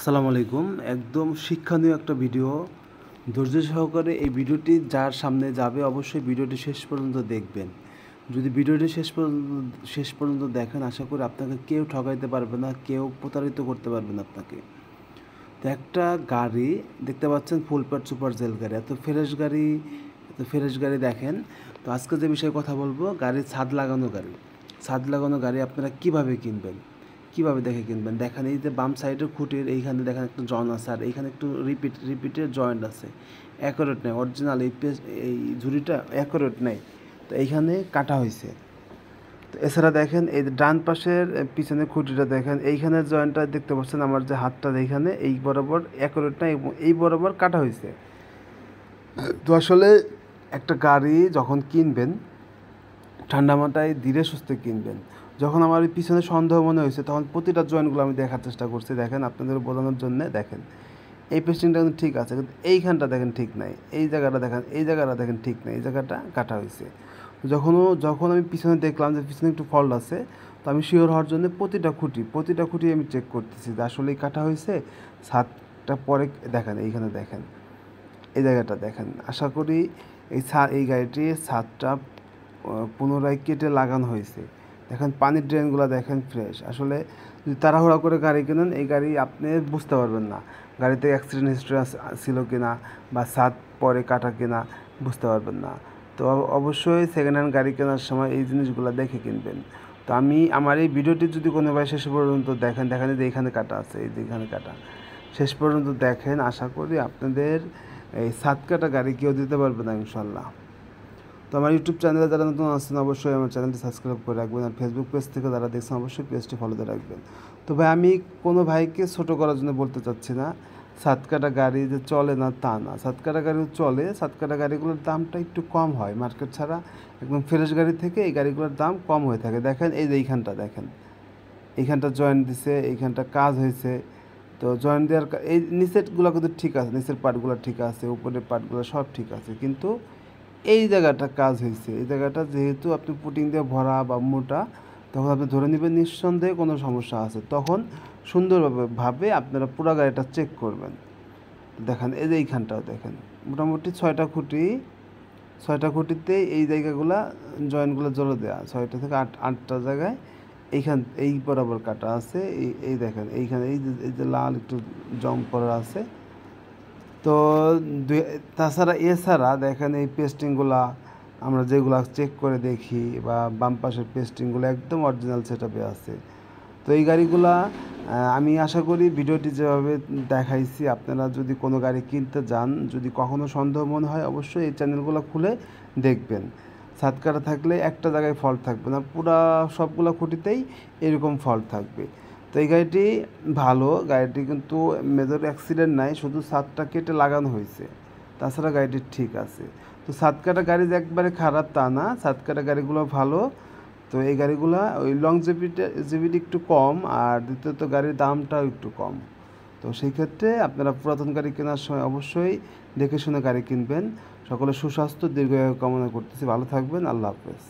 আসসালামু আলাইকুম। একদম শিক্ষণীয় একটা ভিডিও। ধৈর্য সহকারে এই ভিডিওটি যার সামনে যাবে অবশ্যই ভিডিওটি শেষ পর্যন্ত দেখবেন। যদি ভিডিওটি শেষ পর্যন্ত দেখেন, আশা করি আপনাকে কেউ ঠকাইতে পারবে না, কেউ প্রতারিত করতে পারবে না আপনাকে। তো একটা গাড়ি দেখতে পাচ্ছেন, ফুল প্যাড সুপার জেল গাড়ি। এত ফ্রেশ গাড়ি দেখেন। তো আজকে যে বিষয়ে কথা বলবো, গাড়ির ছাদ লাগানো গাড়ি আপনারা কিভাবে কিনবেন, কিভাবে দেখে কিনবেন। দেখেন, এই যে বাম সাইডের খুঁটির এইখানে দেখেন একটা জয়েন্ট আছে, আর এইখানে একটু রিপিটের জয়েন্ট আছে, অ্যাকুরেট নেই। অরিজিনাল এই ঝুড়িটা অ্যাকুরেট নেই, তো এইখানে কাটা হয়েছে। তো এছাড়া দেখেন, এই যে ডান পাশের পিছনে খুঁটিটা দেখেন, এইখানের জয়েন্টটা দেখতে পাচ্ছেন, আমার যে হাতটা এইখানে এই বরাবর অ্যাকুরেট না, এবং এই বরাবর কাটা হয়েছে। তো আসলে একটা গাড়ি যখন কিনবেন, ঠান্ডা মাথায় ধীরে সুস্থে কিনবেন। যখন আমার এই পিছনে সন্দেহ মনে হয়েছে, তখন প্রতিটা জয়েন্টগুলো আমি দেখার চেষ্টা করছি। দেখেন, আপনাদের বোঝানোর জন্যে দেখেন, এই পেস্টিংটা কিন্তু ঠিক আছে, কিন্তু এইখানটা দেখেন ঠিক নাই, এই জায়গাটা দেখেন, এই জায়গাটা দেখেন ঠিক নাই, এই জায়গাটা কাটা হয়েছে। যখন আমি পিছনে দেখলাম যে পিছনে একটু ফল্ট আছে, তো আমি শিওর হওয়ার জন্য প্রতিটা খুঁটি আমি চেক করতেছি যে আসলেই কাটা হয়েছে। ছাদটা পরে দেখেন, এইখানে দেখেন, এই জায়গাটা দেখেন। আশা করি এই গাড়িটির ছাদটা পুনরায় কেটে লাগানো হয়েছে। দেখেন, পানির ড্রেনগুলো দেখেন ফ্রেশ। আসলে যদি তাড়াহুড়া করে গাড়ি কেনেন, এই গাড়ি আপনি বুঝতে পারবেন না গাড়িতে অ্যাক্সিডেন্ট হিস্ট্রি ছিল কিনা, বা ছাদ পরে কাটা কিনা, বুঝতে পারবেন না। তো অবশ্যই সেকেন্ড হ্যান্ড গাড়ি কেনার সময় এই জিনিসগুলো দেখে কিনবেন। তো আমার এই ভিডিওটি যদি কোনো ভাই শেষ পর্যন্ত দেখেন যে এইখানে কাটা আছে, এই যে এখানে কাটা, শেষ পর্যন্ত দেখেন। আশা করি আপনাদের এই ছাদ কাটা গাড়ি কেউ দিতে পারবে না, ইনশাল্লাহ। তো আমার ইউটিউব চ্যানেলে যারা নতুন আসছেন, অবশ্যই আমার চ্যানেলটি সাবস্ক্রাইব করে রাখবেন, আর ফেসবুক পেজ থেকে যারা দেখছেন অবশ্যই পেজটি ফলোতে রাখবেন। তো ভাই, আমি কোনো ভাইকে ছোটো করার জন্য বলতে চাচ্ছি না। সাতকাটা গাড়ি যে চলে না তা না, সাতকাটা গাড়িও চলে। সাতকাটা গাড়িগুলোর দামটা একটু কম হয় মার্কেট ছাড়া, একদম ফ্রেশ গাড়ি থেকে এই গাড়িগুলোর দাম কম হয়ে থাকে। দেখেন, এই যে এইখানটা দেখেন, এইখানটা জয়েন্ট দিছে, এইখানটা কাজ হয়েছে। তো জয়েন্ট দেওয়ার এই নিচেরগুলো কিন্তু ঠিক আছে, নিচের পার্টগুলো ঠিক আছে, উপরের পার্টগুলো সব ঠিক আছে, কিন্তু এই জায়গাটা কাজ হয়েছে। এই জায়গাটা যেহেতু আপনি পুটিং দিয়ে ভরা বা মোটা, তখন আপনি ধরে নেবেন নিঃসন্দেহে কোনো সমস্যা আছে। তখন সুন্দরভাবে আপনারা পুরো গাড়িটা চেক করবেন। দেখেন, এই যে এইখানটাও দেখেন, মোটামুটি ছয়টা খুঁটিতে এই জায়গাগুলা জয়েন্টগুলো জোড়া দেওয়া, 6টা থেকে 8টা জায়গায় এই বরাবর কাটা আছে। এই দেখেন, এইখানে এই যে লাল একটু জং পড়া আছে। তো এছাড়া দেখেন, এই পেস্টিংগুলা আমরা যেগুলো চেক করে দেখি, বা বাম পাশের পেস্টিংগুলো একদম অরিজিনাল সেটআপে আছে। তো এই গাড়িগুলা আমি আশা করি ভিডিওটি যেভাবে দেখাইছি, আপনারা যদি কোনো গাড়ি কিনতে যান, যদি কখনও সন্দেহ মনে হয়, অবশ্যই এই চ্যানেলগুলো খুলে দেখবেন। ছাদ কাটা থাকলে একটা জায়গায় ফল্ট থাকবে না, পুরা সবগুলো খুঁটিতেই এরকম ফল্ট থাকবে। তো এই গাড়িটি ভালো, গাড়িটি কিন্তু মেজর অ্যাক্সিডেন্ট নাই, শুধু ছাদটা কেটে লাগানো হয়েছে, তাছাড়া গাড়িটি ঠিক আছে। তো ছাদ কাটা গাড়ি যে একবারে খারাপ তা না, ছাদ কাটা গাড়িগুলো ভালো। তো এই গাড়িগুলো ওই জিবিটি একটু কম, আর দ্বিতীয়ত গাড়ির দামটাও একটু কম। তো সেই ক্ষেত্রে আপনারা পুরাতন গাড়ি কেনার সময় অবশ্যই দেখে শুনে গাড়ি কিনবেন। সকলে সুস্বাস্থ্য দীর্ঘায়ু কামনা করতেছি। ভালো থাকবেন। আল্লাহ হাফেজ।